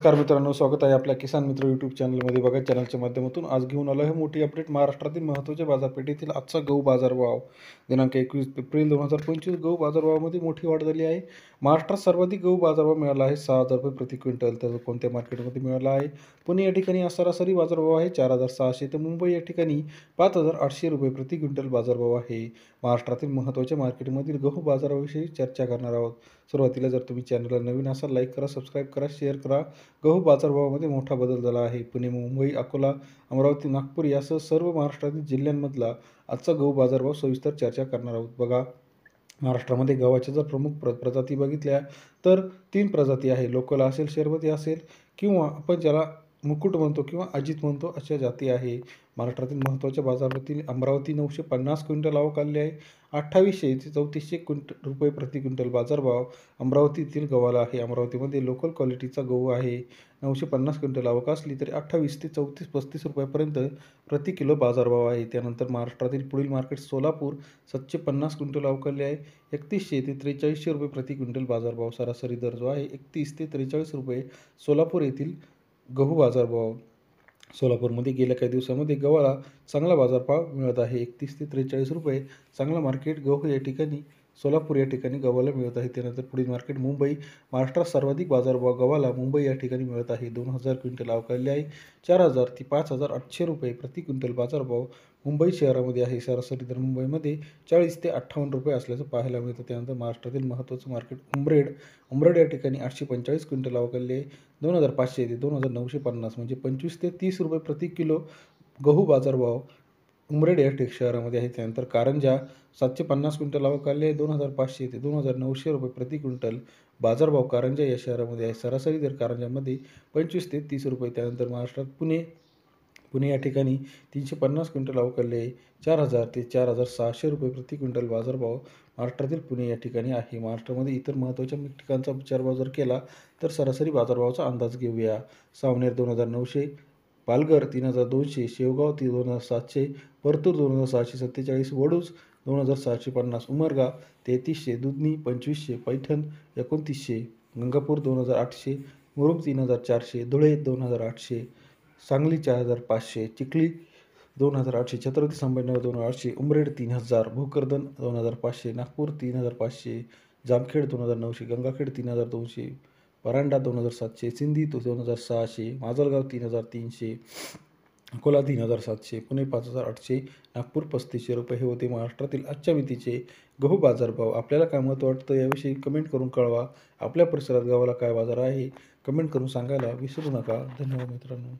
नमस्कार मित्रांनो, स्वागत आहे आपल्या किसान मित्र यूट्यूब चॅनलमध्ये. बघा, चॅनलच्या माध्यमातून आज घेऊन आलो आहे मोठी अपडेट. महाराष्ट्रातील महत्त्वाच्या बाजारपेठेतील आजचा गहू बाजारभाव दिनांक 21 एप्रिल 2025. गहू बाजारभावामध्ये मोठी वाढ झाली आहे. महाराष्ट्रात सर्वाधिक गहू बाजारभाव मिळाला आहे 6,000 रुपये प्रति क्विंटल. तर कोणत्या मार्केटमध्ये मिळाला आहे? पुणे या ठिकाणी आज सरासरी बाजारभाव आहे 4,600. तर मुंबई या ठिकाणी 5,800 रुपये प्रति क्विंटल बाजारभाव आहे. महाराष्ट्रातील महत्त्वाच्या मार्केटमधील गहू बाजाराविषयी चर्चा करणार आहोत. सुरुवातीला जर तुम्ही चॅनलला नवीन असाल, लाईक करा, सबस्क्राईब करा, शेअर करा. गहू बाजारभावामध्ये मोठा बदल झाला आहे. पुणे, मुंबई, अकोला, अमरावती, नागपूर यासह सर्व महाराष्ट्रातील जिल्ह्यांमधला आजचा गहू बाजारभाव सविस्तर चर्चा करणार आहोत. बघा, महाराष्ट्रामध्ये गव्हाच्या जर प्रमुख प्रजाती बघितल्या तर 3 प्रजाती आहे. लोकल असेल, शरबती असेल किंवा आपण ज्याला मुकुट म्हणतो किंवा अजित म्हणतो, अशा जाती आहे. महाराष्ट्रातील महत्त्वाच्या बाजारातील अमरावती 950 क्विंटल आवक आली आहे. 2800 ते 3400 रुपये प्रति क्विंटल बाजारभाव अमरावतीतील गव्हाला आहे. अमरावतीमध्ये लोकल क्वालिटीचा गहू आहे. 950 क्विंटल आवक असली तरी 28 ते 34-35 रुपयापर्यंत प्रति किलो बाजारभाव आहे. त्यानंतर महाराष्ट्रातील पुढील मार्केट सोलापूर 750 क्विंटल आवक आली आहे. 3100 ते 4300 रुपये प्रति क्विंटल बाजारभाव. सरासरी दर जो आहे 31 ते 43 रुपये सोलापूर येथील गहू बाजारभाव. सोलापूरमध्ये गेल्या काही दिवसामध्ये गव्हाला चांगला बाजारभाव मिळत आहे. 31 ते 43 रुपये चांगला मार्केट गहू या ठिकाणी सोलापूर या ठिकाणी गव्हाला मिळत आहे. त्यानंतर पुढील मार्केट मुंबई. महाराष्ट्रात सर्वाधिक बाजारभाव गव्हाला मुंबई या ठिकाणी मिळत आहे. 2,000 क्विंटल आवक आली आहे. 4,000 ते 5,800 रुपये प्रति क्विंटल बाजारभाव मुंबई शहरामध्ये आहे. सरासरी दर मुंबईमध्ये 40 ते 58 रुपये असल्याचं पाहायला मिळतं. त्यानंतर महाराष्ट्रातील महत्त्वाचं मार्केट उमरेड या ठिकाणी 845 क्विंटल आवक आली आहे. 2,500 ते 2,950 म्हणजे 25 ते 30 रुपये प्रति किलो गहू बाजारभाव उमरेड या शहरामध्ये आहे. त्यानंतर कारंजा 750 क्विंटल आवक आली आहे. 2,500 ते 2,900 रुपये प्रति क्विंटल बाजारभाव कारंजा या शहरामध्ये आहे. सरासरी दर कारंजामध्ये 25 ते 30 रुपये. त्यानंतर महाराष्ट्रात पुणे या ठिकाणी 350 क्विंटल आवक आली आहे. 4,000 ते 4,600 रुपये प्रति क्विंटल बाजारभाव महाराष्ट्रातील पुणे या ठिकाणी आहे. महाराष्ट्रामध्ये इतर महत्त्वाच्या ठिकाणचा विचारभाव जर केला तर सरासरी बाजारभावाचा अंदाज घेऊया. सावनेर 2,900, पालघर 3,200, शेवगाव 2,700, परतूर 2,647, वडूज 2,650, उमरगा 3300, दुधनी 2,500, पैठण 2,900, गंगापूर 2,800, मुरुम 3,400, धुळे 2,800, सांगली 4,500, चिखली 2,800, छत्रपती संभाजीनगर 2,800, उमरेड 3,000, भोकरदन 2,500, नागपूर 3,500, जामखेड 2,900, गंगाखेड 3,200, परांडा 2,700, सिंधी 2,600, माजलगाव 3,300, अकोला 3,700, पुणे 5,800, नागपूर 3,500 रुपये. हे होते महाराष्ट्रातील आजच्या मितीचे गहू बाजारभाव. आपल्याला काय मत वाटतं याविषयी कमेंट करून कळवा. आपल्या परिसरात गव्हाला काय बाजार आहे कमेंट करून सांगायला विसरू नका. धन्यवाद मित्रांनो.